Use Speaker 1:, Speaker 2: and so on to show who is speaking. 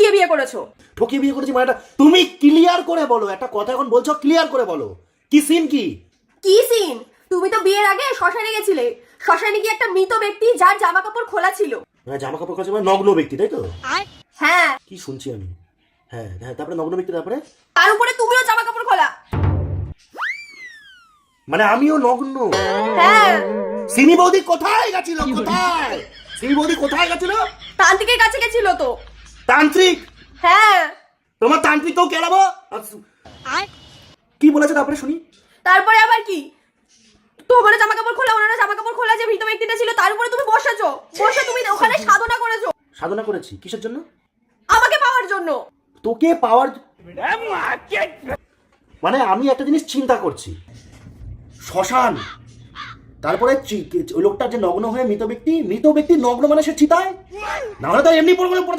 Speaker 1: ঠকিয়ে বিয়ে করেছো।
Speaker 2: ঠকিয়ে বিয়ে করেছি মানে তুমি ক্লিয়ার করে বলো, একটা কথা এখন বলছো, ক্লিয়ার করে বলো কি সিন কি?
Speaker 1: কি সিন? তুমি তো বিয়ের আগে শ্মশানে গেছিলে। শ্মশানে কি একটা মৃত ব্যক্তি যার জামা কাপড় খোলা ছিল।
Speaker 2: জামা কাপড় কাছে মানে নগ্ন ব্যক্তি, তাই তো?
Speaker 1: হ্যাঁ।
Speaker 2: কি শুনছি আমি? হ্যাঁ হ্যাঁ, তারপরে নগ্ন ব্যক্তি, তারপরে
Speaker 1: তার উপরে তুমিও জামা কাপড় খোলা।
Speaker 2: মানে আমিও নগ্ন?
Speaker 1: হ্যাঁ।
Speaker 2: সিনি বৌদি কোথায় গেছিল? কোথায় সিনি বৌদি কোথায় গেছিল?
Speaker 1: তান্ত্রিকের কাছে গেছিল তো।
Speaker 2: তান্ত্রিক?
Speaker 1: হ্যাঁ।
Speaker 2: তোমার তান্ত্রিককেও কেলাবো? কি বলেছে তারপরে শুনি?
Speaker 1: তারপরে আবার কি? তোমার জামা কাপড় খোলা, ওনারা জামা কাপড় খোলা, যে মৃত ব্যক্তিটা ছিল তার উপরে তুমি বসেছো। বসে তুমি ওখানে সাধনা করেছো।
Speaker 2: সাধনা করেছি কিসের জন্য?
Speaker 1: আমাকে পাওয়ার জন্য।
Speaker 2: তোকে পাওয়ার মানে আমি একটা জিনিস চিন্তা করছি, শ্মশান, তারপরে ওই লোকটা যে নগ্ন হয়ে মৃত ব্যক্তি নগ্ন মানে সে চিতায়, না হলে তো এমনি পড়ে